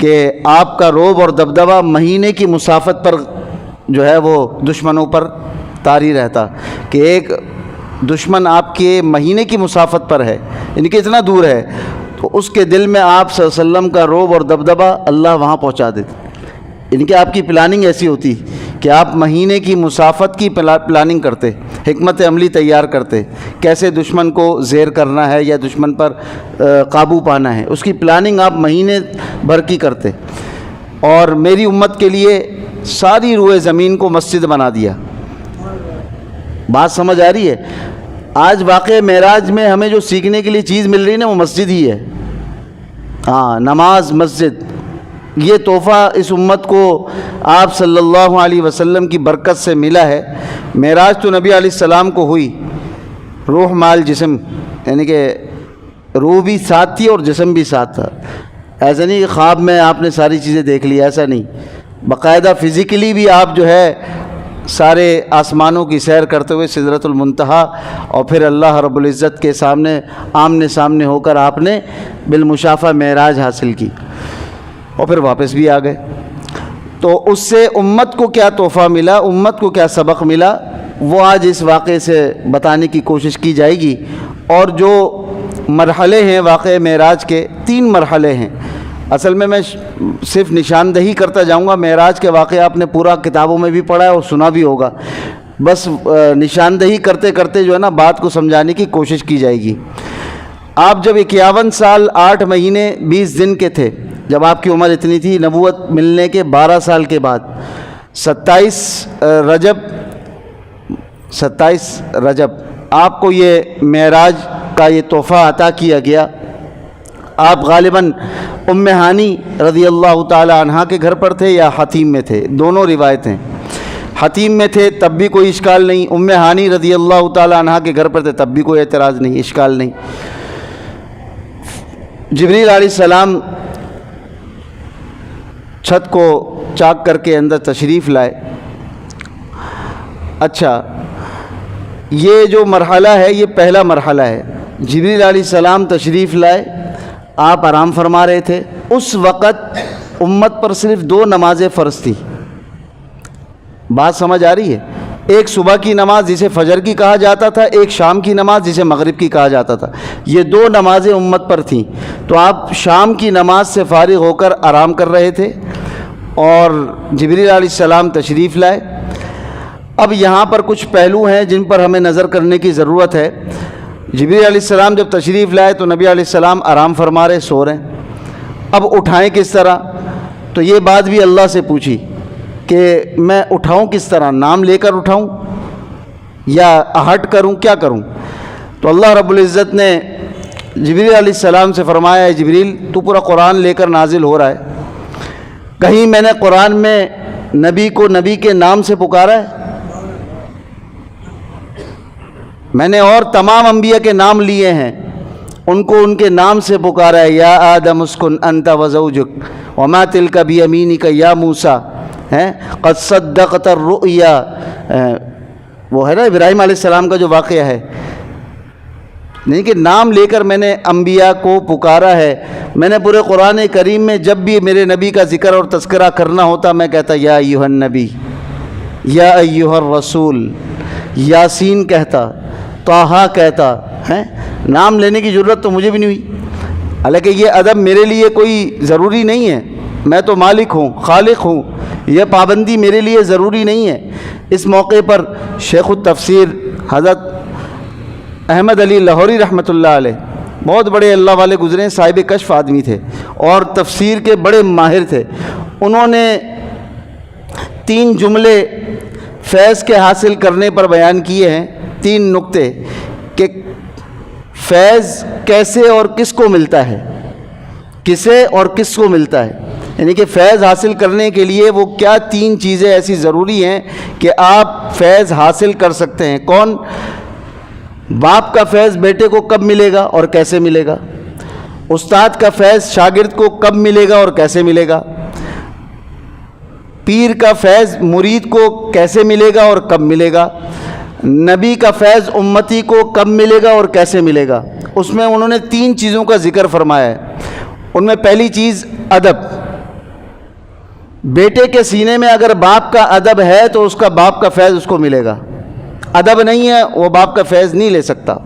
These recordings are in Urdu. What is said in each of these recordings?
کہ آپ کا روب اور دبدبہ مہینے کی مسافت پر جو ہے وہ دشمنوں پر طاری رہتا، کہ ایک دشمن آپ کے مہینے کی مسافت پر ہے، یعنی کہ اتنا دور ہے، تو اس کے دل میں آپ صلی اللہ علیہ وسلم کا روب اور دبدبہ اللہ وہاں پہنچا دیتے، یعنی کہ آپ کی پلاننگ ایسی ہوتی کہ آپ مہینے کی مسافت کی پلاننگ کرتے، حکمت عملی تیار کرتے، کیسے دشمن کو زیر کرنا ہے یا دشمن پر قابو پانا ہے، اس کی پلاننگ آپ مہینے بھر کی کرتے، اور میری امت کے لیے ساری روئے زمین کو مسجد بنا دیا۔ بات سمجھ آ رہی ہے؟ آج واقع معراج میں ہمیں جو سیکھنے کے لیے چیز مل رہی ہے نا، وہ مسجد ہی ہے۔ ہاں، نماز، مسجد، یہ تحفہ اس امت کو آپ صلی اللہ علیہ وسلم کی برکت سے ملا ہے۔ معراج تو نبی علیہ السلام کو ہوئی، روح مال جسم، یعنی کہ روح بھی ساتھ تھی اور جسم بھی ساتھ تھا۔ ایسا نہیں کہ خواب میں آپ نے ساری چیزیں دیکھ لی، ایسا نہیں، باقاعدہ فزیکلی بھی آپ جو ہے سارے آسمانوں کی سیر کرتے ہوئے سدرۃ المنتہا، اور پھر اللہ رب العزت کے سامنے آمنے سامنے ہو کر آپ نے بالمشافہ معراج حاصل کی، اور پھر واپس بھی آ گئے۔ تو اس سے امت کو کیا تحفہ ملا، امت کو کیا سبق ملا، وہ آج اس واقعے سے بتانے کی کوشش کی جائے گی۔ اور جو مرحلے ہیں واقعہ معراج کے، 3 مرحلے ہیں۔ اصل میں صرف نشاندہی کرتا جاؤں گا، معراج کے واقعہ آپ نے پورا کتابوں میں بھی پڑھا ہے اور سنا بھی ہوگا، بس نشاندہی کرتے کرتے جو ہے نا بات کو سمجھانے کی کوشش کی جائے گی۔ آپ جب 51 سال 8 مہینے 20 دن کے تھے، جب آپ کی عمر اتنی تھی، نبوت ملنے کے 12 سال کے بعد 27 رجب آپ کو یہ معراج کا یہ تحفہ عطا کیا گیا۔ آپ غالباً ام ہانی رضی اللہ تعالی عنہا کے گھر پر تھے یا حتیم میں تھے، دونوں روایتیں۔ حتیم میں تھے تب بھی کوئی اشکال نہیں، ام ہانی رضی اللہ تعالی عنہا کے گھر پر تھے تب بھی کوئی اعتراض نہیں، اشکال نہیں۔ جبریل علیہ السلام چھت کو چاک کر کے اندر تشریف لائے۔ اچھا، یہ جو مرحلہ ہے یہ پہلا مرحلہ ہے۔ جبریل علیہ السلام تشریف لائے، آپ آرام فرما رہے تھے۔ اس وقت امت پر صرف 2 نمازیں فرض تھی۔ بات سمجھ آ رہی ہے؟ ایک صبح کی نماز جسے فجر کی کہا جاتا تھا، ایک شام کی نماز جسے مغرب کی کہا جاتا تھا۔ یہ 2 نمازیں امت پر تھیں، تو آپ شام کی نماز سے فارغ ہو کر آرام کر رہے تھے اور جبریل علیہ السلام تشریف لائے۔ اب یہاں پر کچھ پہلو ہیں جن پر ہمیں نظر کرنے کی ضرورت ہے۔ جبریل علیہ السلام جب تشریف لائے تو نبی علیہ السلام آرام فرما رہے، سو رہے ہیں۔ اب اٹھائیں کس طرح؟ تو یہ بات بھی اللہ سے پوچھی کہ میں اٹھاؤں کس طرح، نام لے کر اٹھاؤں یا ہٹ کروں، کیا کروں؟ تو اللہ رب العزت نے جبریل علیہ السلام سے فرمایا، ہے جبریل تو پورا قرآن لے کر نازل ہو رہا ہے، کہیں میں نے قرآن میں نبی کو نبی کے نام سے پکارا ہے؟ میں نے اور تمام انبیاء کے نام لیے ہیں، ان کو ان کے نام سے پکارا ہے، یا آدم اسکن انت وزوجک وما تلک بیمینک یا موسیٰ، قد صدقت الرؤیا، وہ ہے نا ابراہیم علیہ السلام کا جو واقعہ ہے، نہیں کہ نام لے کر میں نے انبیاء کو پکارا ہے۔ میں نے پورے قرآن کریم میں جب بھی میرے نبی کا ذکر اور تذکرہ کرنا ہوتا میں کہتا یا ایھا النبی، یا ایھا الرسول، یاسین کہتا، طٰہٰ کہتا ہے، نام لینے کی ضرورت تو مجھے بھی نہیں ہوئی۔ حالانکہ یہ ادب میرے لیے کوئی ضروری نہیں ہے، میں تو مالک ہوں، خالق ہوں، یہ پابندی میرے لیے ضروری نہیں ہے۔ اس موقع پر شیخ التفسیر حضرت احمد علی لاہوری رحمۃ اللہ علیہ، بہت بڑے اللہ والے گزرے، صاحب کشف آدمی تھے اور تفسیر کے بڑے ماہر تھے۔ انہوں نے 3 جملے فیض کے حاصل کرنے پر بیان کیے ہیں، 3 نقطے کہ فیض کیسے اور کس کو ملتا ہے، کسے اور کس کو ملتا ہے، یعنی کہ فیض حاصل کرنے کے لیے وہ کیا 3 چیزیں ایسی ضروری ہیں کہ آپ فیض حاصل کر سکتے ہیں۔ کون؟ باپ کا فیض بیٹے کو کب ملے گا اور کیسے ملے گا؟ استاد کا فیض شاگرد کو کب ملے گا اور کیسے ملے گا؟ پیر کا فیض مرید کو کیسے ملے گا اور کب ملے گا؟ نبی کا فیض امتی کو کب ملے گا اور کیسے ملے گا؟ اس میں انہوں نے 3 چیزوں کا ذکر فرمایا ہے۔ ان میں پہلی چیز ادب، بیٹے کے سینے میں اگر باپ کا ادب ہے تو اس کا باپ کا فیض اس کو ملے گا، ادب نہیں ہے وہ باپ کا فیض نہیں لے سکتا۔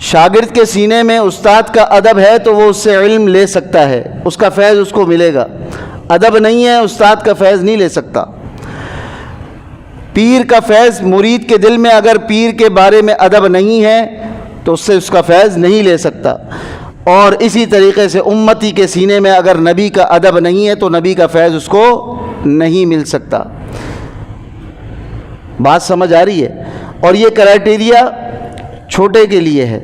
شاگرد کے سینے میں استاد کا ادب ہے تو وہ اس سے علم لے سکتا ہے، اس کا فیض اس کو ملے گا، ادب نہیں ہے استاد کا فیض نہیں لے سکتا۔ پیر کا فیض مرید کے دل میں اگر پیر کے بارے میں ادب نہیں ہے تو اس سے اس کا فیض نہیں لے سکتا، اور اسی طریقے سے امتی کے سینے میں اگر نبی کا ادب نہیں ہے تو نبی کا فیض اس کو نہیں مل سکتا۔ بات سمجھ آ رہی ہے؟ اور یہ کرائٹیریا چھوٹے کے لیے ہے،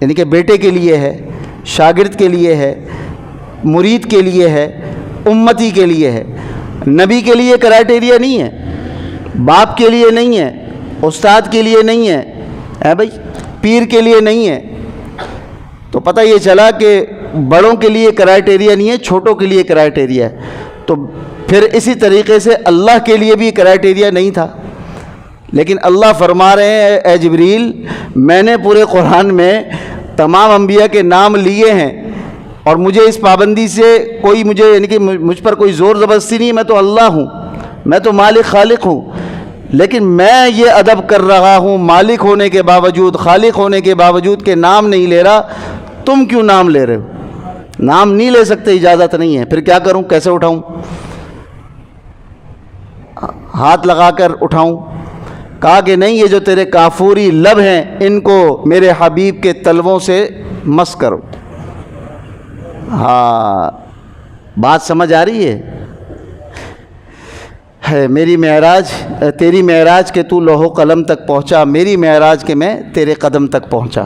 یعنی کہ بیٹے کے لیے ہے، شاگرد کے لیے ہے، مرید کے لیے ہے، امتی کے لیے ہے۔ نبی کے لیے کرائٹیریا نہیں ہے، باپ کے لیے نہیں ہے، استاد کے لیے نہیں ہے بھائی، پیر کے لیے نہیں ہے۔ تو پتہ یہ چلا کہ بڑوں کے لیے کرائٹیریا نہیں ہے، چھوٹوں کے لیے کرائٹیریا ہے۔ تو پھر اسی طریقے سے اللہ کے لیے بھی کرائٹیریا نہیں تھا، لیکن اللہ فرما رہے ہیں اے جبریل میں نے پورے قرآن میں تمام انبیاء کے نام لیے ہیں، اور مجھے اس پابندی سے کوئی یعنی کہ مجھ پر کوئی زور زبردستی نہیں، میں تو اللہ ہوں، میں تو مالک خالق ہوں، لیکن میں یہ ادب کر رہا ہوں مالک ہونے کے باوجود، خالق ہونے کے باوجود کہ نام نہیں لے رہا۔ تم کیوں نام لے رہے ہو؟ نام نہیں لے سکتے، اجازت نہیں ہے، پھر کیا کروں؟ کیسے اٹھاؤں؟ ہاتھ لگا کر اٹھاؤں؟ کہا کہ نہیں، یہ جو تیرے کافوری لب ہیں ان کو میرے حبیب کے تلووں سے مس کرو۔ ہاں بات سمجھ آ رہی ہے؟ میری معراج تیری معراج کہ تو لوح و قلم تک پہنچا، میری معراج کہ میں تیرے قدم تک پہنچا۔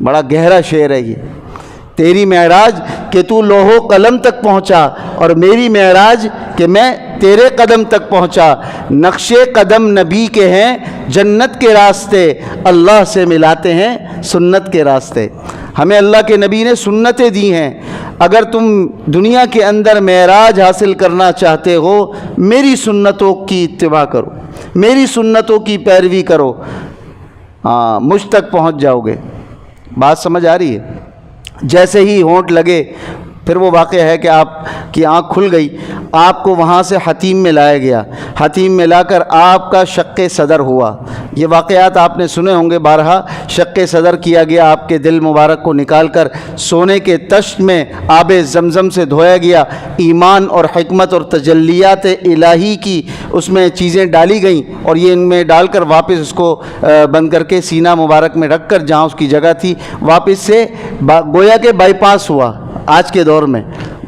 بڑا گہرا شعر ہے یہ۔ تیری معراج کہ تو لوح و قلم تک پہنچا، اور میری معراج کہ میں تیرے قدم تک پہنچا۔ نقش قدم نبی کے ہیں جنت کے راستے، اللہ سے ملاتے ہیں سنت کے راستے۔ ہمیں اللہ کے نبی نے سنتیں دی ہیں۔ اگر تم دنیا کے اندر معراج حاصل کرنا چاہتے ہو، میری سنتوں کی اتباع کرو، میری سنتوں کی پیروی کرو، مجھ تک پہنچ جاؤ گے۔ بات سمجھ آ رہی ہے؟ جیسے ہی ہونٹ لگے، پھر وہ واقعہ ہے کہ آپ کی آنکھ کھل گئی، آپ کو وہاں سے حتیم میں لایا گیا، حتیم میں لا کر آپ کا شق صدر ہوا۔ یہ واقعات آپ نے سنے ہوں گے بارہا۔ شق صدر کیا گیا، آپ کے دل مبارک کو نکال کر سونے کے تشت میں آب زمزم سے دھویا گیا، ایمان اور حکمت اور تجلیات الہی کی اس میں چیزیں ڈالی گئیں، اور یہ ان میں ڈال کر واپس اس کو بند کر کے سینہ مبارک میں رکھ کر جہاں اس کی جگہ تھی واپس سے گویا کہ بائی پاس ہوا۔ آج کے دور میں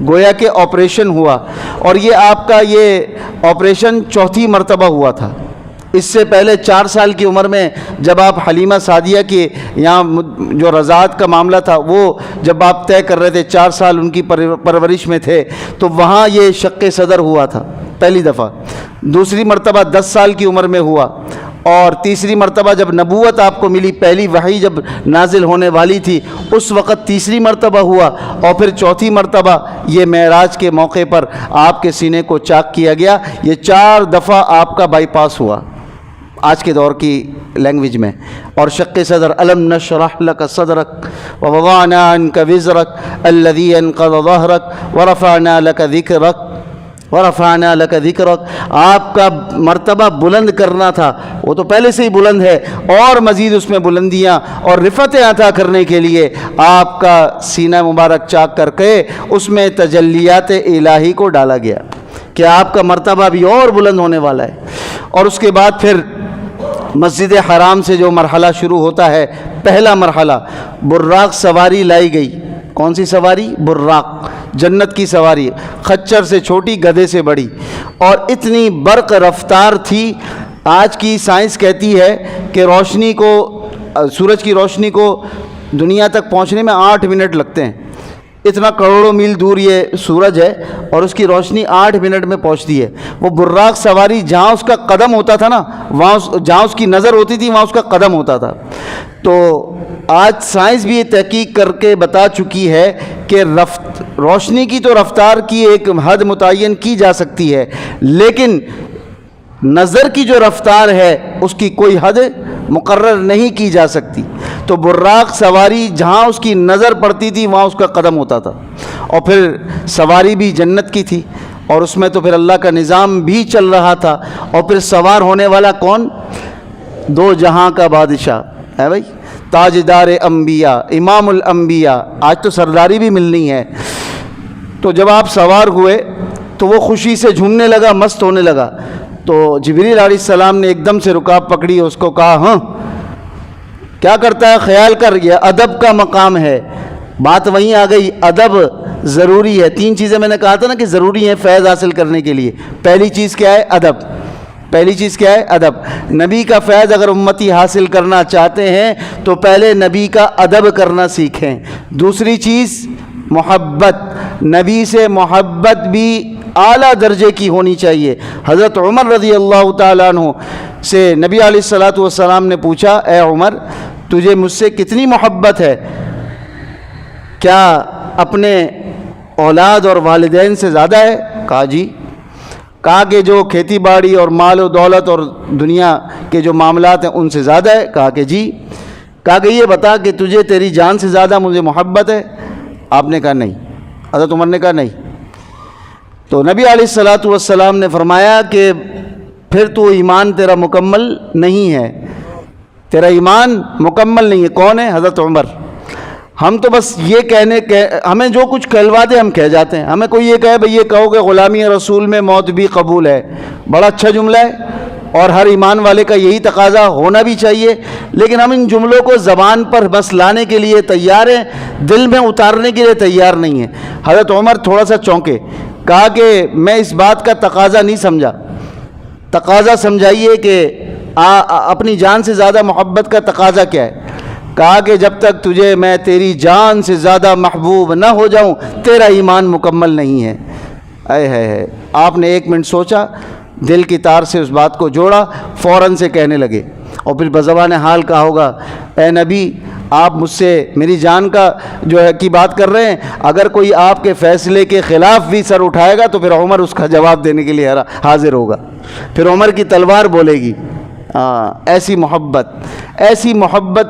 گویا کہ آپریشن ہوا، اور یہ آپ کا یہ آپریشن چوتھی مرتبہ ہوا تھا۔ اس سے پہلے 4 سال کی عمر میں جب آپ حلیمہ سعدیہ کے یہاں جو رضاعت کا معاملہ تھا وہ جب آپ طے کر رہے تھے، 4 سال ان کی پرورش میں تھے، تو وہاں یہ شق صدر ہوا تھا پہلی دفعہ۔ دوسری مرتبہ 10 سال کی عمر میں ہوا، اور تیسری مرتبہ جب نبوت آپ کو ملی، پہلی وحی جب نازل ہونے والی تھی اس وقت تیسری مرتبہ ہوا، اور پھر چوتھی مرتبہ یہ معراج کے موقع پر آپ کے سینے کو چاک کیا گیا۔ یہ 4 دفعہ آپ کا بائی پاس ہوا آج کے دور کی لینگویج میں۔ اور شق صدر، الم نشرح لک صدرک ووضعنا عنک وزرک الذی انقض ظہرک ورفعنا لک ذکرک ورفعنا لک ذکرک۔ آپ کا مرتبہ بلند کرنا تھا، وہ تو پہلے سے ہی بلند ہے، اور مزید اس میں بلندیاں اور رفعتیں عطا کرنے کے لیے آپ کا سینہ مبارک چاک کر کے اس میں تجلیات الہی کو ڈالا گیا کہ آپ کا مرتبہ بھی اور بلند ہونے والا ہے۔ اور اس کے بعد پھر مسجد حرام سے جو مرحلہ شروع ہوتا ہے، پہلا مرحلہ براق سواری لائی گئی۔ کون سی سواری؟ براق، جنت کی سواری، خچر سے چھوٹی، گدھے سے بڑی، اور اتنی برق رفتار تھی۔ آج کی سائنس کہتی ہے کہ روشنی کو، سورج کی روشنی کو دنیا تک پہنچنے میں 8 منٹ لگتے ہیں۔ اتنا کروڑوں میل دور یہ سورج ہے، اور اس کی روشنی 8 منٹ میں پہنچتی ہے۔ وہ براق سواری جہاں اس کا قدم ہوتا تھا نا، وہاں جہاں اس کی نظر ہوتی تھی وہاں اس کا قدم ہوتا تھا۔ تو آج سائنس بھی یہ تحقیق کر کے بتا چکی ہے کہ روشنی کی تو رفتار کی ایک حد متعین کی جا سکتی ہے، لیکن نظر کی جو رفتار ہے اس کی کوئی حد مقرر نہیں کی جا سکتی۔ تو براق سواری جہاں اس کی نظر پڑتی تھی وہاں اس کا قدم ہوتا تھا، اور پھر سواری بھی جنت کی تھی، اور اس میں تو پھر اللہ کا نظام بھی چل رہا تھا، اور پھر سوار ہونے والا کون؟ دو جہاں کا بادشاہ ہے بھائی، تاجدار انبیاء، امام الانبیاء، آج تو سرداری بھی ملنی ہے۔ تو جب آپ سوار ہوئے تو وہ خوشی سے جھومنے لگا، مست ہونے لگا، تو جبریل علیہ السلام نے ایک دم سے رکاب پکڑی، اس کو کہا ہاں کیا کرتا ہے، خیال کر، یہ ادب کا مقام ہے۔ بات وہیں آ گئی، ادب ضروری ہے۔ تین چیزیں میں نے کہا تھا نا کہ ضروری ہیں فیض حاصل کرنے کے لیے۔ پہلی چیز کیا ہے؟ ادب۔ پہلی چیز کیا ہے؟ ادب۔ نبی کا فیض اگر امتی حاصل کرنا چاہتے ہیں تو پہلے نبی کا ادب کرنا سیکھیں۔ دوسری چیز محبت، نبی سے محبت بھی اعلیٰ درجے کی ہونی چاہیے۔ حضرت عمر رضی اللہ تعالیٰ عنہ سے نبی علیہ الصلاۃ والسلام نے پوچھا، اے عمر تجھے مجھ سے کتنی محبت ہے؟ کیا اپنے اولاد اور والدین سے زیادہ ہے؟ کہا جی۔ کہا کہ جو کھیتی باڑی اور مال و دولت اور دنیا کے جو معاملات ہیں ان سے زیادہ ہے؟ کہا کہ جی۔ کہا کہ یہ بتا کہ تجھے تیری جان سے زیادہ مجھے محبت ہے؟ آپ نے کہا نہیں۔ حضرت عمر نے کہا نہیں۔ تو نبی علیہ الصلاۃ والسلام نے فرمایا کہ پھر تو ایمان تیرا مکمل نہیں ہے، تیرا ایمان مکمل نہیں ہے۔ کون ہے؟ حضرت عمر۔ ہم تو بس یہ ہمیں جو کچھ کہلوا دے ہم کہہ جاتے ہیں۔ ہمیں کوئی یہ کہے بھئی یہ کہو کہ غلامی رسول میں موت بھی قبول ہے، بڑا اچھا جملہ ہے اور ہر ایمان والے کا یہی تقاضا ہونا بھی چاہیے، لیکن ہم ان جملوں کو زبان پر بس لانے کے لیے تیار ہیں، دل میں اتارنے کے لیے تیار نہیں ہیں۔ حضرت عمر تھوڑا سا چونکے، کہا کہ میں اس بات کا تقاضا نہیں سمجھا، تقاضا سمجھائیے کہ اپنی جان سے زیادہ محبت کا تقاضا کیا ہے؟ کہا کہ جب تک تجھے میں تیری جان سے زیادہ محبوب نہ ہو جاؤں تیرا ایمان مکمل نہیں ہے۔ اے ہے آپ نے ایک منٹ سوچا، دل کی تار سے اس بات کو جوڑا، فوراً سے کہنے لگے، اور پھر بزبان حال کہا ہوگا، اے نبی آپ مجھ سے میری جان کا جو ہے کی بات کر رہے ہیں، اگر کوئی آپ کے فیصلے کے خلاف بھی سر اٹھائے گا تو پھر عمر اس کا جواب دینے کے لیے حاضر ہوگا، پھر عمر کی تلوار بولے گی۔ ایسی محبت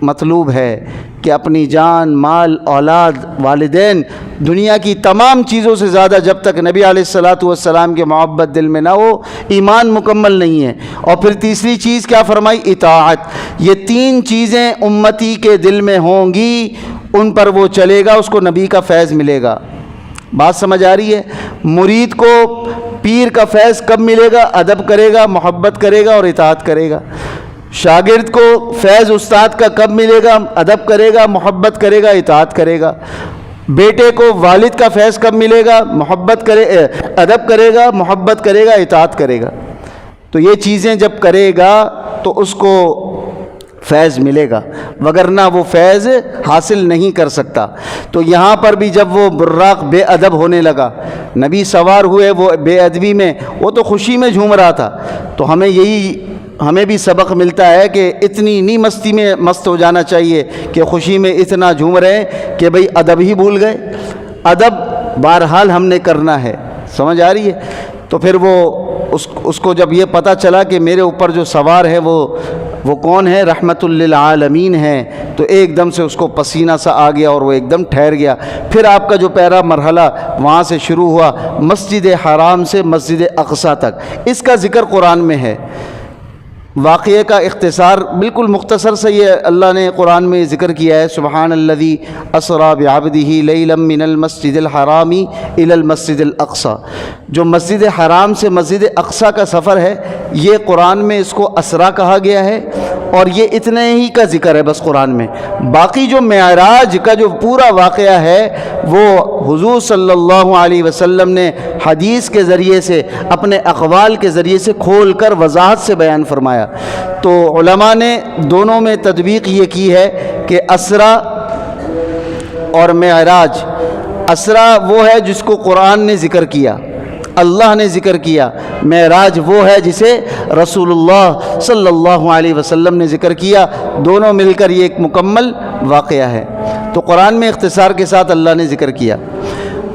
مطلوب ہے کہ اپنی جان، مال، اولاد، والدین، دنیا کی تمام چیزوں سے زیادہ جب تک نبی علیہ الصلاۃ والسلام کی محبت دل میں نہ ہو ایمان مکمل نہیں ہے۔ اور پھر تیسری چیز کیا فرمائی؟ اطاعت۔ یہ تین چیزیں امتی کے دل میں ہوں گی، ان پر وہ چلے گا، اس کو نبی کا فیض ملے گا۔ بات سمجھ آ رہی ہے؟ مرید کو پیر کا فیض کب ملے گا؟ ادب کرے گا، محبت کرے گا اور اطاعت کرے گا۔ شاگرد کو فیض استاد کا کب ملے گا؟ ادب کرے گا، محبت کرے گا، اطاعت کرے گا۔ بیٹے کو والد کا فیض کب ملے گا؟ ادب کرے گا، محبت کرے گا، اطاعت کرے گا۔ تو یہ چیزیں جب کرے گا تو اس کو فیض ملے گا، وگرنہ وہ فیض حاصل نہیں کر سکتا۔ تو یہاں پر بھی جب وہ براق بے ادب ہونے لگا، نبی سوار ہوئے وہ بے ادبی میں، وہ تو خوشی میں جھوم رہا تھا، تو ہمیں بھی سبق ملتا ہے کہ اتنی نہیں مستی میں مست ہو جانا چاہیے کہ خوشی میں اتنا جھوم رہے ہیں کہ بھئی ادب ہی بھول گئے۔ ادب بہرحال ہم نے کرنا ہے، سمجھ آ رہی ہے؟ تو پھر وہ اس کو جب یہ پتہ چلا کہ میرے اوپر جو سوار ہے وہ کون ہے؟ رحمت للعالمین ہے، تو ایک دم سے اس کو پسینہ سا آ گیا اور وہ ایک دم ٹھہر گیا۔ پھر آپ کا جو پہلا مرحلہ وہاں سے شروع ہوا مسجد حرام سے مسجد اقصیٰ تک، اس کا ذکر قرآن میں ہے۔ واقعے کا اختصار بالکل مختصر سے یہ اللہ نے قرآن میں ذکر کیا ہے، سبحان الذی اسریٰ بعبدہ لیلا من المسجد الحرام الی المسجد الاقصیٰ۔ جو مسجد حرام سے مسجد اقصیٰ کا سفر ہے، یہ قرآن میں اس کو اسریٰ کہا گیا ہے، اور یہ اتنے ہی کا ذکر ہے بس قرآن میں۔ باقی جو معراج کا جو پورا واقعہ ہے وہ حضور صلی اللہ علیہ وسلم نے حدیث کے ذریعے سے، اپنے اقوال کے ذریعے سے کھول کر وضاحت سے بیان فرمایا۔ تو علماء نے دونوں میں تطبیق یہ کی ہے کہ اسریٰ اور معراج، اسریٰ وہ ہے جس کو قرآن نے ذکر کیا، اللہ نے ذکر کیا، معراج وہ ہے جسے رسول اللہ صلی اللہ علیہ وسلم نے ذکر کیا، دونوں مل کر یہ ایک مکمل واقعہ ہے۔ تو قرآن میں اختصار کے ساتھ اللہ نے ذکر کیا،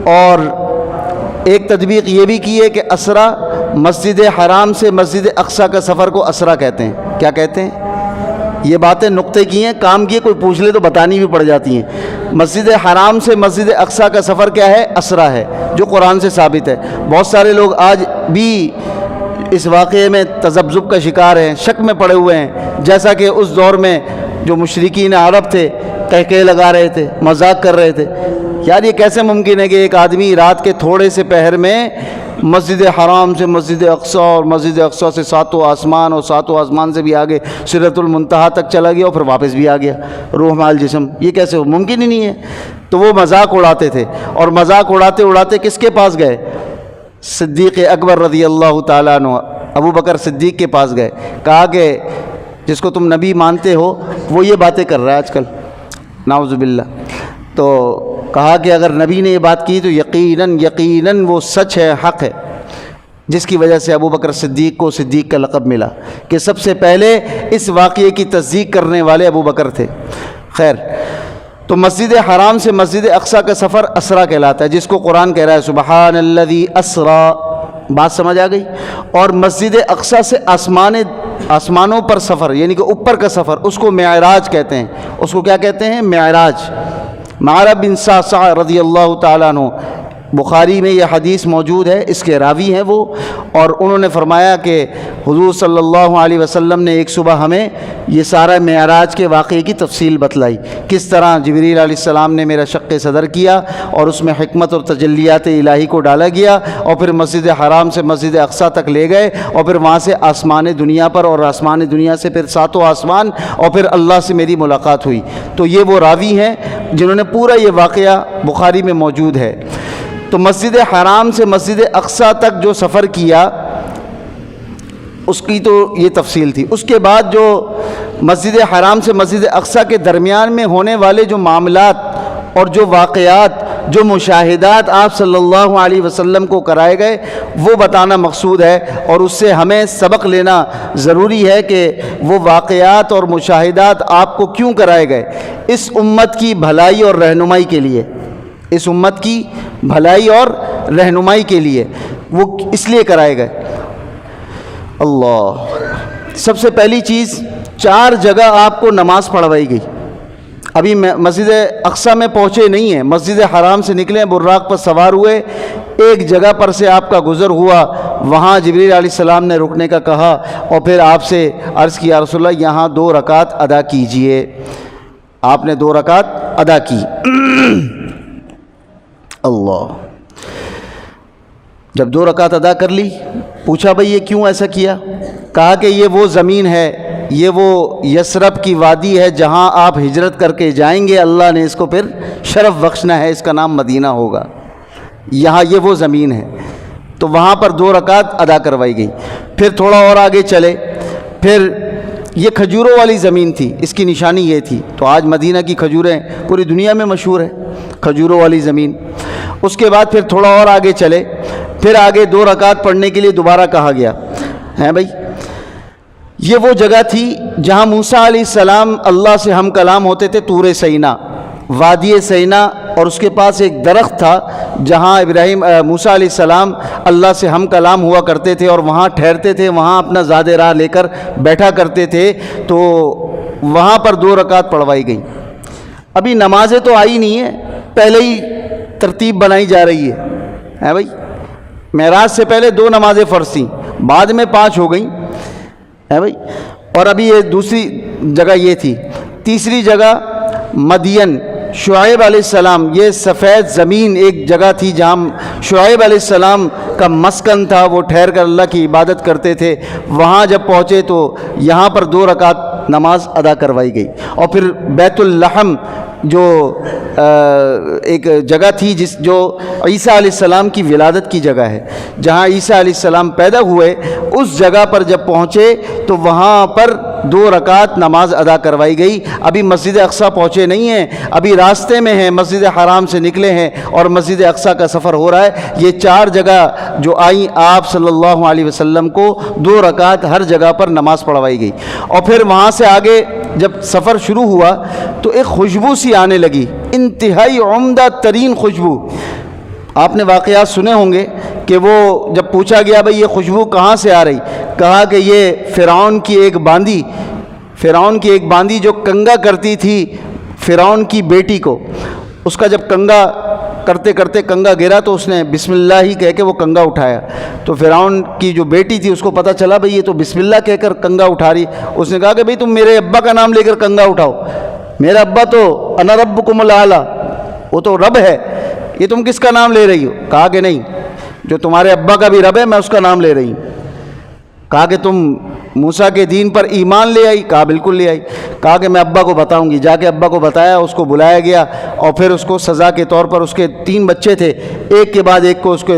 اور ایک تطبیق یہ بھی کی ہے کہ اسریٰ، مسجد حرام سے مسجد اقصیٰ کا سفر کو اسریٰ کہتے ہیں۔ کیا کہتے ہیں؟ یہ باتیں نقطے کی ہیں، کام کی، کوئی پوچھ لے تو بتانی بھی پڑ جاتی ہیں۔ مسجد حرام سے مسجد اقصیٰ کا سفر کیا ہے؟ اسریٰ ہے۔ جو قرآن سے ثابت ہے۔ بہت سارے لوگ آج بھی اس واقعے میں تذبذب کا شکار ہیں، شک میں پڑے ہوئے ہیں، جیسا کہ اس دور میں جو مشرکین عرب تھے کہکہے لگا رہے تھے، مذاق کر رہے تھے۔ یار یہ کیسے ممکن ہے کہ ایک آدمی رات کے تھوڑے سے پہر میں مسجد حرام سے مسجد اقصی اور مسجد اقصی سے ساتوں آسمان اور ساتوں آسمان سے بھی آگے سدرۃ المنتہا تک چلا گیا اور پھر واپس بھی آ گیا روح مال جسم؟ یہ کیسے ممکن ہی نہیں ہے۔ تو وہ مذاق اڑاتے تھے، اور مذاق اڑاتے اڑاتے کس کے پاس گئے؟ صدیق اکبر رضی اللہ تعالیٰ عنہ، ابو بکر صدیق کے پاس گئے، کہا کہ جس کو تم نبی مانتے ہو وہ یہ باتیں کر رہا ہے آج کل، نعوذ باللہ۔ تو کہا کہ اگر نبی نے یہ بات کی تو یقیناً وہ سچ ہے، حق ہے، جس کی وجہ سے ابو بکر صدیق کو صدیق کا لقب ملا کہ سب سے پہلے اس واقعے کی تصدیق کرنے والے ابو بکر تھے۔ خیر، تو مسجد حرام سے مسجد اقصی کا سفر اسرا کہلاتا ہے، جس کو قرآن کہہ رہا ہے سبحان الذی اسرا۔ بات سمجھ آ گئی؟ اور مسجد اقصی سے آسمانوں پر سفر، یعنی کہ اوپر کا سفر، اس کو معراج کہتے ہیں۔ اس کو کیا کہتے ہیں؟ معراج۔ معاذ بن صعصع رضی اللہ تعالیٰ عنہ، بخاری میں یہ حدیث موجود ہے، اس کے راوی ہیں وہ، اور انہوں نے فرمایا کہ حضور صلی اللہ علیہ وسلم نے ایک صبح ہمیں یہ سارا معراج کے واقعے کی تفصیل بتلائی، کس طرح جبریل علیہ السلام نے میرا شق صدر کیا اور اس میں حکمت اور تجلیات الہی کو ڈالا گیا، اور پھر مسجد حرام سے مسجد اقصی تک لے گئے، اور پھر وہاں سے آسمان دنیا پر، اور آسمان دنیا سے پھر ساتوں آسمان، اور پھر اللہ سے میری ملاقات ہوئی۔ تو یہ وہ راوی ہیں جنہوں نے پورا یہ واقعہ بخاری میں موجود ہے۔ تو مسجد حرام سے مسجد اقصی تک جو سفر کیا اس کی تو یہ تفصیل تھی۔ اس کے بعد جو مسجد حرام سے مسجد اقصی کے درمیان میں ہونے والے جو معاملات اور جو واقعات، جو مشاہدات آپ صلی اللہ علیہ وسلم کو کرائے گئے، وہ بتانا مقصود ہے، اور اس سے ہمیں سبق لینا ضروری ہے کہ وہ واقعات اور مشاہدات آپ کو کیوں کرائے گئے؟ اس امت کی بھلائی اور رہنمائی کے لیے، اس امت کی بھلائی اور رہنمائی کے لیے وہ اس لیے کرائے گئے۔ اللہ، سب سے پہلی چیز، 4 جگہ آپ کو نماز پڑھوائی گئی۔ ابھی مسجد اقصی میں پہنچے نہیں ہیں، مسجد حرام سے نکلے، براق پر سوار ہوئے، ایک جگہ پر سے آپ کا گزر ہوا، وہاں جبریل علیہ السلام نے رکنے کا کہا، اور پھر آپ سے عرض کیا رسول اللہ یہاں 2 رکعت ادا کیجئے۔ آپ نے 2 رکعت ادا کی۔ اللہ، جب 2 رکعت ادا کر لی، پوچھا بھئی یہ کیوں ایسا کیا؟ کہا کہ یہ وہ زمین ہے، یہ وہ یثرب کی وادی ہے جہاں آپ ہجرت کر کے جائیں گے، اللہ نے اس کو پھر شرف بخشنا ہے، اس کا نام مدینہ ہوگا، یہاں یہ وہ زمین ہے۔ تو وہاں پر 2 رکعت ادا کروائی گئی۔ پھر تھوڑا اور آگے چلے، پھر یہ کھجوروں والی زمین تھی، اس کی نشانی یہ تھی۔ تو آج مدینہ کی کھجوریں پوری دنیا میں مشہور ہے، کھجوروں والی زمین۔ اس کے بعد پھر تھوڑا اور آگے چلے، پھر آگے 2 رکعت پڑھنے کے لیے دوبارہ کہا گیا ہے بھائی۔ یہ وہ جگہ تھی جہاں موسیٰ علیہ السلام اللہ سے ہم کلام ہوتے تھے، طور سینا، وادی سینا، اور اس کے پاس ایک درخت تھا جہاں موسیٰ علیہ السلام اللہ سے ہم کلام ہوا کرتے تھے، اور وہاں ٹھہرتے تھے، وہاں اپنا زاد راہ لے کر بیٹھا کرتے تھے۔ تو وہاں پر 2 رکعت پڑھوائی گئی۔ ابھی نمازیں تو آئی نہیں ہیں، پہلے ہی ترتیب بنائی جا رہی ہے بھائی۔ معراج سے پہلے 2 نمازیں فرض تھیں، بعد میں 5 ہو گئیں ہے بھائی۔ اور ابھی یہ دوسری جگہ یہ تھی۔ تیسری جگہ مدین، شعیب علیہ السلام، یہ سفید زمین ایک جگہ تھی جہاں شعیب علیہ السلام کا مسکن تھا، وہ ٹھہر کر اللہ کی عبادت کرتے تھے۔ وہاں جب پہنچے تو یہاں پر 2 رکعت نماز ادا کروائی گئی۔ اور پھر بیت اللحم جو ایک جگہ تھی جو عیسیٰ علیہ السلام کی ولادت کی جگہ ہے، جہاں عیسیٰ علیہ السلام پیدا ہوئے، اس جگہ پر جب پہنچے تو وہاں پر 2 رکعت نماز ادا کروائی گئی۔ ابھی مسجد اقصی پہنچے نہیں ہیں، ابھی راستے میں ہیں، مسجد حرام سے نکلے ہیں اور مسجد اقصی کا سفر ہو رہا ہے۔ یہ 4 جگہ جو آئیں، آپ صلی اللہ علیہ وسلم کو 2 رکعت ہر جگہ پر نماز پڑھوائی گئی۔ اور پھر وہاں سے آگے جب سفر شروع ہوا تو ایک خوشبو سی آنے لگی، انتہائی عمدہ ترین خوشبو۔ آپ نے واقعات سنے ہوں گے کہ وہ جب پوچھا گیا بھئی یہ خوشبو کہاں سے آ رہی، کہا کہ یہ فرعون کی ایک باندی جو کنگا کرتی تھی فرعون کی بیٹی کو، اس کا جب کنگا کرتے کرتے کنگا گرا تو اس نے بسم اللہ ہی کہہ کے وہ کنگا اٹھایا. تو فرعون کی جو بیٹی تھی اس کو پتہ چلا بھئی یہ تو بسم اللہ کہہ کر کنگا اٹھا رہی. اس نے کہا کہ بھئی تم میرے ابا کا نام لے کر کنگا اٹھاؤ, میرا ابا تو انا ربکم الاعلی, وہ تو رب ہے, یہ تم کس کا نام لے رہی ہو؟ کہا کہ نہیں, جو تمہارے ابا کا بھی رب ہے میں اس کا نام لے رہی ہوں. کہا کہ تم موسیٰ کے دین پر ایمان لے آئی؟ کہا بالکل لے آئی. کہا کہ میں ابا کو بتاؤں گی. جا کے ابا کو بتایا, اس کو بلایا گیا اور پھر اس کو سزا کے طور پر, اس کے 3 بچے تھے, ایک کے بعد ایک کو اس کو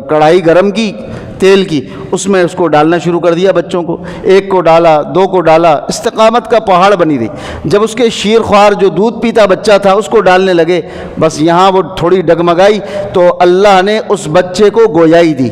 کڑھائی گرم کی تیل کی, اس میں اس کو ڈالنا شروع کر دیا بچوں کو. 1 کو ڈالا, 2 کو ڈالا, استقامت کا پہاڑ بنی رہی. جب اس کے شیر خوار جو دودھ پیتا بچہ تھا اس کو ڈالنے لگے, بس یہاں وہ تھوڑی ڈگمگائی تو اللہ نے اس بچے کو گویائی دی.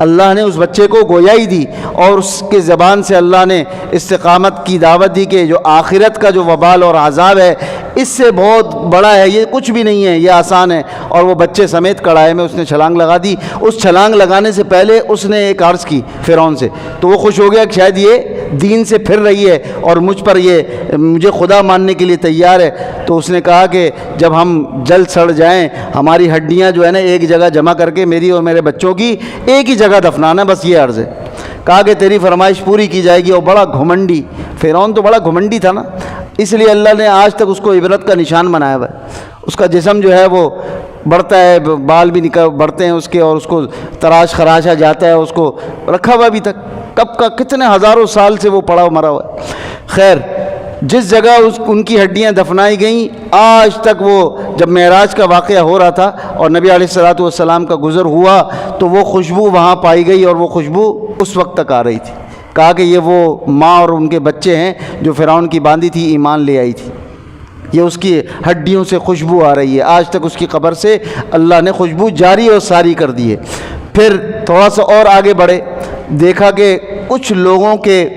اللہ نے اس بچے کو گویائی دی اور اس کے زبان سے اللہ نے استقامت کی دعوت دی کہ جو آخرت کا جو وبال اور عذاب ہے اس سے بہت بڑا ہے, یہ کچھ بھی نہیں ہے, یہ آسان ہے. اور وہ بچے سمیت کڑھائی میں اس نے چھلانگ لگا دی. اس چھلانگ لگانے سے پہلے اس نے ایک عرض کی فرعون سے, تو وہ خوش ہو گیا کہ شاید یہ دین سے پھر رہی ہے اور مجھ پر یہ مجھے خدا ماننے کے لیے تیار ہے. تو اس نے کہا کہ جب ہم جل سڑ جائیں, ہماری ہڈیاں جو ہے نا ایک جگہ جمع کر کے میری اور میرے بچوں کی ایک ہی جگہ دفنانا, بس یہ عرض ہے. کہا کہ تیری فرمائش پوری کی جائے گی. اور بڑا گھمنڈی, فرعون تو بڑا گھمنڈی تھا نا, اس لیے اللہ نے آج تک اس کو عبرت کا نشان بنایا ہوا ہے. اس کا جسم جو ہے وہ بڑھتا ہے, بال بھی بڑھتے ہیں اس کے, اور اس کو تراش خراشا جاتا ہے, اس کو رکھا ہوا ابھی تک, کب کا کتنے ہزاروں سال سے وہ پڑا مرا ہوا ہے. خیر, جس جگہ ان کی ہڈیاں دفنائی گئیں, آج تک وہ جب معراج کا واقعہ ہو رہا تھا اور نبی علیہ الصلوۃ والسلام کا گزر ہوا تو وہ خوشبو وہاں پائی گئی, اور وہ خوشبو اس وقت تک آ رہی تھی. کہا کہ یہ وہ ماں اور ان کے بچے ہیں جو فرعون کی باندھی تھی ایمان لے آئی تھی, یہ اس کی ہڈیوں سے خوشبو آ رہی ہے. آج تک اس کی قبر سے اللہ نے خوشبو جاری اور ساری کر دی ہے. پھر تھوڑا سا اور آگے بڑھے, دیکھا کہ کچھ لوگوں کے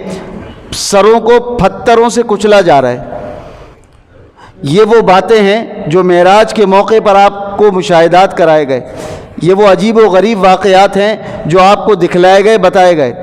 سروں کو پتھروں سے کچلا جا رہا ہے. یہ وہ باتیں ہیں جو معراج کے موقع پر آپ کو مشاہدات کرائے گئے, یہ وہ عجیب و غریب واقعات ہیں جو آپ کو دکھلائے گئے, بتائے گئے.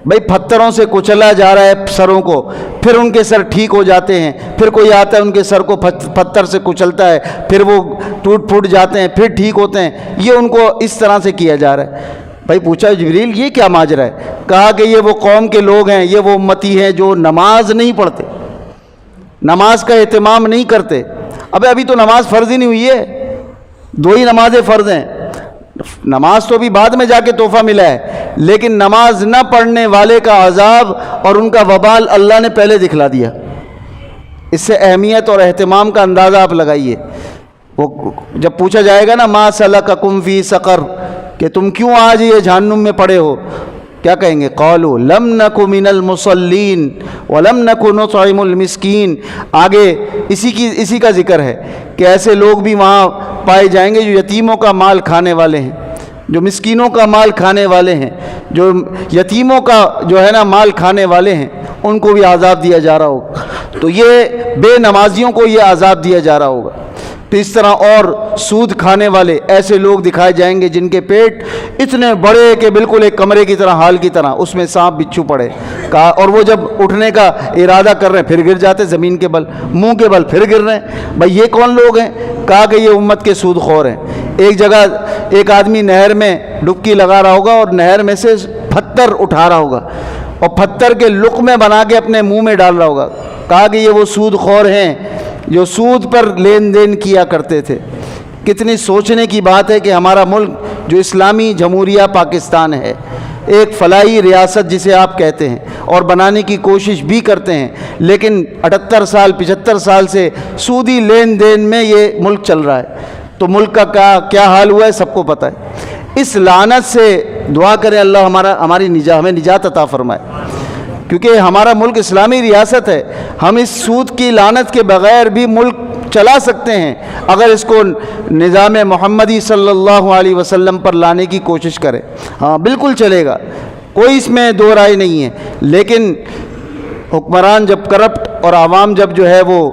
بھئی پتھروں سے کچلا جا رہا ہے سروں کو, پھر ان کے سر ٹھیک ہو جاتے ہیں, پھر کوئی آتا ہے ان کے سر کو پتھر سے کچلتا ہے, پھر وہ ٹوٹ پھوٹ جاتے ہیں, پھر ٹھیک ہوتے ہیں. یہ ان کو اس طرح سے کیا جا رہا ہے. بھائی پوچھا جبریل یہ کیا ماجرا ہے؟ کہا کہ یہ وہ قوم کے لوگ ہیں, یہ وہ امتی ہیں جو نماز نہیں پڑھتے, نماز کا اہتمام نہیں کرتے. ابھی تو نماز فرض ہی نہیں ہوئی ہے, 2 ہی نمازیں فرض ہیں. نماز تو بھی بعد میں جا کے تحفہ ملا ہے, لیکن نماز نہ پڑھنے والے کا عذاب اور ان کا وبال اللہ نے پہلے دکھلا دیا. اس سے اہمیت اور اہتمام کا اندازہ آپ لگائیے. وہ جب پوچھا جائے گا نا ما سلککم فی سقر, کہ تم کیوں آج یہ جہنم میں پڑے ہو, کیا کہیں گے؟ قالوا لم نک من المصلین ولم نک نطعم المسکین. آگے اسی کا ذکر ہے کہ ایسے لوگ بھی وہاں پائے جائیں گے جو یتیموں کا مال کھانے والے ہیں, جو مسکینوں کا مال کھانے والے ہیں, جو یتیموں کا جو ہے نا مال کھانے والے ہیں, ان کو بھی عذاب دیا جا رہا ہوگا. تو یہ بے نمازیوں کو یہ عذاب دیا جا رہا ہوگا. تو اس طرح اور سود کھانے والے ایسے لوگ دکھائے جائیں گے جن کے پیٹ اتنے بڑے کہ بالکل ایک کمرے کی طرح, ہال کی طرح, اس میں سانپ بچھو پڑے. اور وہ جب اٹھنے کا ارادہ کر رہے ہیں پھر گر جاتے زمین کے بل, منہ کے بل پھر گر رہے ہیں. بھائی یہ کون لوگ ہیں؟ کہا کہ یہ امت کے سود خور ہیں. ایک جگہ ایک آدمی نہر میں ڈبکی لگا رہا ہوگا اور نہر میں سے پتھر اٹھا رہا ہوگا اور پتھر کے لقمے بنا کے اپنے منہ میں ڈال رہا ہوگا. کہا کہ یہ وہ سود خور ہیں جو سود پر لین دین کیا کرتے تھے. کتنی سوچنے کی بات ہے کہ ہمارا ملک جو اسلامی جمہوریہ پاکستان ہے, ایک فلاحی ریاست جسے آپ کہتے ہیں اور بنانے کی کوشش بھی کرتے ہیں, لیکن 78 سال 75 سال سے سودی لین دین میں یہ ملک چل رہا ہے. تو ملک کا کیا حال ہوا ہے سب کو پتہ ہے. اس لعنت سے دعا کریں اللہ ہمیں نجات عطا فرمائے, کیونکہ ہمارا ملک اسلامی ریاست ہے. ہم اس سود کی لعنت کے بغیر بھی ملک چلا سکتے ہیں اگر اس کو نظام محمدی صلی اللہ علیہ وسلم پر لانے کی کوشش کرے. ہاں بالکل چلے گا, کوئی اس میں دو رائے نہیں ہے. لیکن حکمران جب کرپٹ اور عوام جب جو ہے وہ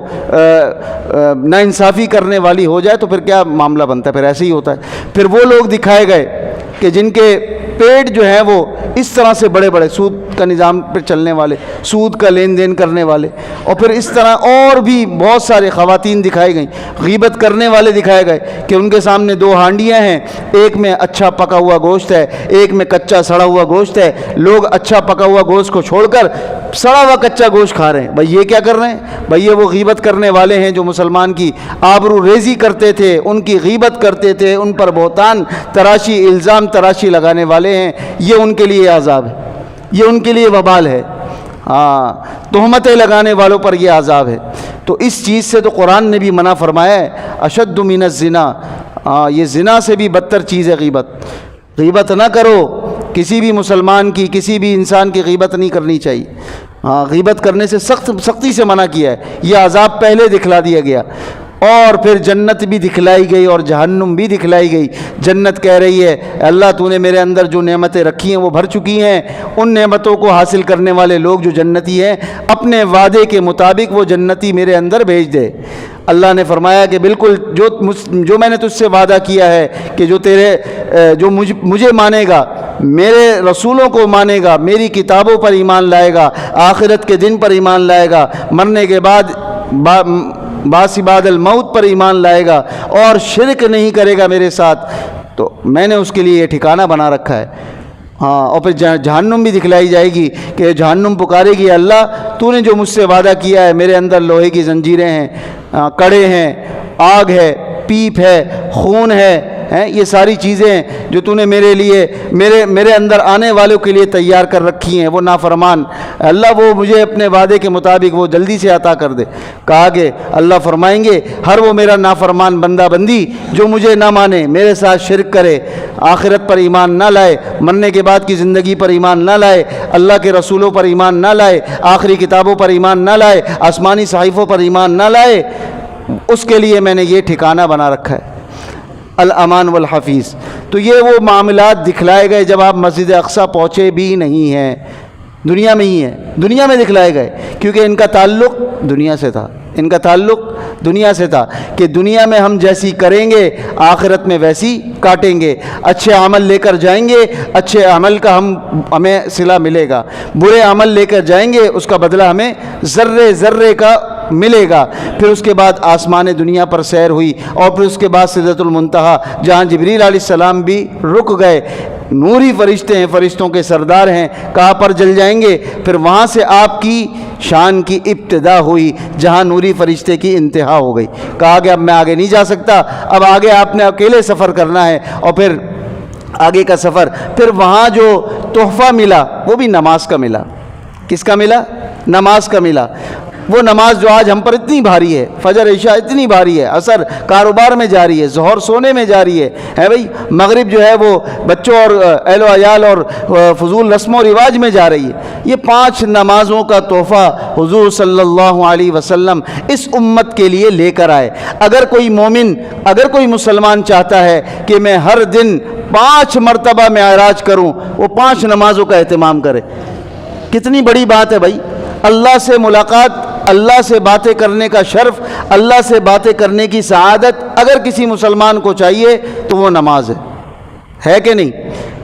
ناانصافی کرنے والی ہو جائے تو پھر کیا معاملہ بنتا ہے؟ پھر ایسے ہی ہوتا ہے. پھر وہ لوگ دکھائے گئے کہ جن کے پیٹ جو ہے وہ اس طرح سے بڑے بڑے سود کا نظام پہ چلنے والے، سود کا لین دین کرنے والے، اور پھر اس طرح اور بھی بہت سارے خواتین دکھائی گئیں، غیبت کرنے والے دکھائے گئے کہ ان کے سامنے دو ہانڈیاں ہیں، ایک میں اچھا پکا ہوا گوشت ہے، ایک میں کچا سڑا ہوا گوشت ہے، لوگ اچھا پکا ہوا گوشت کو چھوڑ کر سڑا ہوا کچا گوشت کھا رہے ہیں۔ بھائی یہ کیا کر رہے ہیں؟ بھائی یہ وہ غیبت کرنے والے ہیں جو مسلمان کی آبرو ریزی کرتے تھے، ان کی غیبت کرتے تھے، ان پر بہتان تراشی، الزام تراشی لگانے والے ہیں۔ یہ ان کے لیے عذاب ہے، یہ ان کے لیے وبال ہے، تہمتیں لگانے والوں پر یہ عذاب ہے۔ تو اس چیز سے تو قرآن نے بھی منع فرمایا ہے، اشد من الزنا، یہ زنا سے بھی بدتر چیز ہے غیبت۔ غیبت نہ کرو، کسی بھی مسلمان کی، کسی بھی انسان کی غیبت نہیں کرنی چاہیے۔ غیبت کرنے سے سختی سے منع کیا ہے، یہ عذاب پہلے دکھلا دیا گیا، اور پھر جنت بھی دکھلائی گئی اور جہنم بھی دکھلائی گئی۔ جنت کہہ رہی ہے اللہ تو نے میرے اندر جو نعمتیں رکھی ہیں وہ بھر چکی ہیں، ان نعمتوں کو حاصل کرنے والے لوگ جو جنتی ہیں اپنے وعدے کے مطابق وہ جنتی میرے اندر بھیج دے۔ اللہ نے فرمایا کہ بالکل جو میں نے تجھ سے وعدہ کیا ہے کہ جو مجھے مانے گا، میرے رسولوں کو مانے گا، میری کتابوں پر ایمان لائے گا، آخرت کے دن پر ایمان لائے گا، مرنے کے بعد باسی بعد الموت پر ایمان لائے گا اور شرک نہیں کرے گا میرے ساتھ، تو میں نے اس کے لیے یہ ٹھکانہ بنا رکھا ہے۔ اور پھر جہنم بھی دکھلائی جائے گی کہ جہنم پکارے گی اللہ تو نے جو مجھ سے وعدہ کیا ہے، میرے اندر لوہے کی زنجیریں ہیں، کڑے ہیں، آگ ہے، پیپ ہے، خون ہے، یہ ساری چیزیں ہیں جو تو نے میرے لیے میرے اندر آنے والوں کے لیے تیار کر رکھی ہیں، وہ نافرمان اللہ وہ مجھے اپنے وعدے کے مطابق وہ جلدی سے عطا کر دے۔ کہا کہ اللہ فرمائیں گے ہر وہ میرا نافرمان بندہ بندی جو مجھے نہ مانے، میرے ساتھ شرک کرے، آخرت پر ایمان نہ لائے، مرنے کے بعد کی زندگی پر ایمان نہ لائے، اللہ کے رسولوں پر ایمان نہ لائے، آخری کتابوں پر ایمان نہ لائے، آسمانی صحیفوں پر ایمان نہ لائے، اس کے لیے میں نے یہ ٹھکانہ بنا رکھا ہے الامان والحفیظ۔ تو یہ وہ معاملات دکھلائے گئے جب آپ مسجد اقصیٰ پہنچے بھی نہیں ہیں، دنیا میں ہی ہے، دنیا میں دکھلائے گئے، کیونکہ ان کا تعلق دنیا سے تھا، ان کا تعلق دنیا سے تھا کہ دنیا میں ہم جیسی کریں گے آخرت میں ویسی کاٹیں گے، اچھے عمل لے کر جائیں گے، اچھے عمل کا ہمیں صلہ ملے گا، برے عمل لے کر جائیں گے اس کا بدلہ ہمیں ذرے ذرے کا ملے گا۔ پھر اس کے بعد آسمان دنیا پر سیر ہوئی، اور پھر اس کے بعد سدرۃ المنتہا جہاں جبریل علیہ السلام بھی رک گئے، نوری فرشتے ہیں، فرشتوں کے سردار ہیں، کہاں پر جل جائیں گے، پھر وہاں سے آپ کی شان کی ابتدا ہوئی جہاں نوری فرشتے کی انتہا ہو گئی۔ کہا کہ اب میں آگے نہیں جا سکتا، اب آگے آپ نے اکیلے سفر کرنا ہے، اور پھر آگے کا سفر، پھر وہاں جو تحفہ ملا وہ بھی نماز کا ملا۔ کس کا ملا؟ نماز کا ملا۔ وہ نماز جو آج ہم پر اتنی بھاری ہے، فجر عشاء اتنی بھاری ہے، عصر کاروبار میں جاری ہے، ظہر سونے میں جاری ہے بھائی، مغرب جو ہے وہ بچوں اور اہل و عیال اور فضول رسم و رواج میں جا رہی ہے۔ یہ 5 نمازوں کا تحفہ حضور صلی اللہ علیہ وسلم اس امت کے لیے لے کر آئے۔ اگر کوئی مومن، اگر کوئی مسلمان چاہتا ہے کہ میں ہر دن 5 مرتبہ معراج کروں، وہ 5 نمازوں کا اہتمام کرے۔ کتنی بڑی بات ہے بھائی، اللہ سے ملاقات، اللہ سے باتیں کرنے کا شرف، اللہ سے باتیں کرنے کی سعادت اگر کسی مسلمان کو چاہیے تو وہ نماز ہے کہ نہیں؟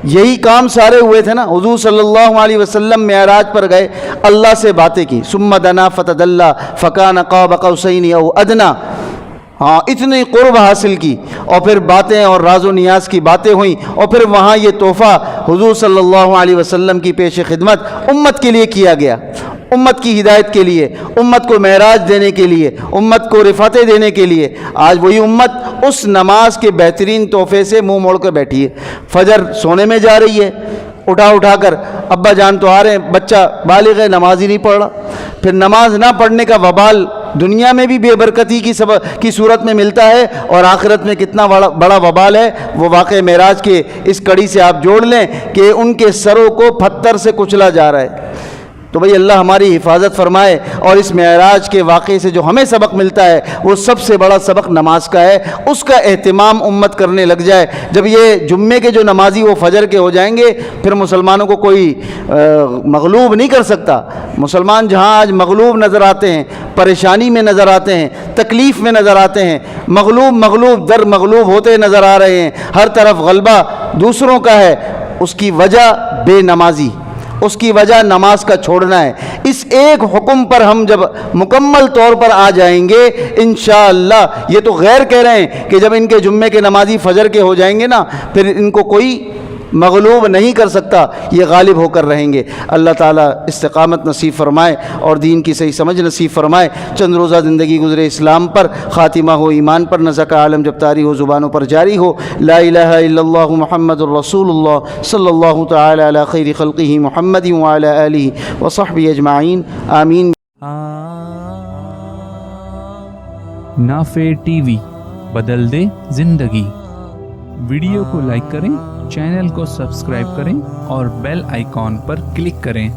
یہی کام سارے ہوئے تھے نا، حضور صلی اللہ علیہ وسلم معراج پر گئے، اللہ سے باتیں کی، ثم دنا فتدلی فکان قاب قوسین او ادنی، اتنی قرب حاصل کی، اور پھر باتیں اور راز و نیاز کی باتیں ہوئیں، اور پھر وہاں یہ تحفہ حضور صلی اللہ علیہ وسلم کی پیش خدمت امت کے لیے کیا گیا، امت کی ہدایت کے لیے، امت کو معراج دینے کے لیے، امت کو رفعتیں دینے کے لیے۔ آج وہی امت اس نماز کے بہترین تحفے سے منہ موڑ کر بیٹھی ہے۔ فجر سونے میں جا رہی ہے، اٹھا کر ابا جان تو آ رہے ہیں، بچہ بالغ ہے نماز ہی نہیں پڑھ رہا۔ پھر نماز نہ پڑھنے کا وبال دنیا میں بھی بے برکتی کی صورت میں ملتا ہے، اور آخرت میں کتنا بڑا وبال ہے وہ واقع معراج کے اس کڑی سے آپ جوڑ لیں کہ ان کے سروں کو پتھر سے کچلا جا رہا ہے۔ تو بھئی اللہ ہماری حفاظت فرمائے، اور اس معراج کے واقعے سے جو ہمیں سبق ملتا ہے وہ سب سے بڑا سبق نماز کا ہے، اس کا اہتمام امت کرنے لگ جائے۔ جب یہ جمعے کے جو نمازی وہ فجر کے ہو جائیں گے، پھر مسلمانوں کو کوئی مغلوب نہیں کر سکتا۔ مسلمان جہاں آج مغلوب نظر آتے ہیں، پریشانی میں نظر آتے ہیں، تکلیف میں نظر آتے ہیں، مغلوب در مغلوب ہوتے نظر آ رہے ہیں، ہر طرف غلبہ دوسروں کا ہے، اس کی وجہ بے نمازی، اس کی وجہ نماز کا چھوڑنا ہے۔ اس ایک حکم پر ہم جب مکمل طور پر آ جائیں گے انشاءاللہ، یہ تو غیر کہہ رہے ہیں کہ جب ان کے جمعے کے نمازی فجر کے ہو جائیں گے نا، پھر ان کو کوئی مغلوب نہیں کر سکتا، یہ غالب ہو کر رہیں گے۔ اللہ تعالیٰ استقامت نصیب فرمائے اور دین کی صحیح سمجھ نصیب فرمائے۔ چند روزہ زندگی گزرے اسلام پر، خاتمہ ہو ایمان پر، نزع عالم جب طاری ہو زبانوں پر جاری ہو، لا الہ الا اللہ محمد الرسول اللہ صلی اللہ تعالی علی خیر خلقہ محمد وعلی آلہ وصحبہ اجمعین، آمین۔ نافع ٹی وی، بدل دے زندگی۔ ویڈیو کو لائک کریں، چینل کو سبسکرائب کریں اور بیل آئیکن پر کلک کریں۔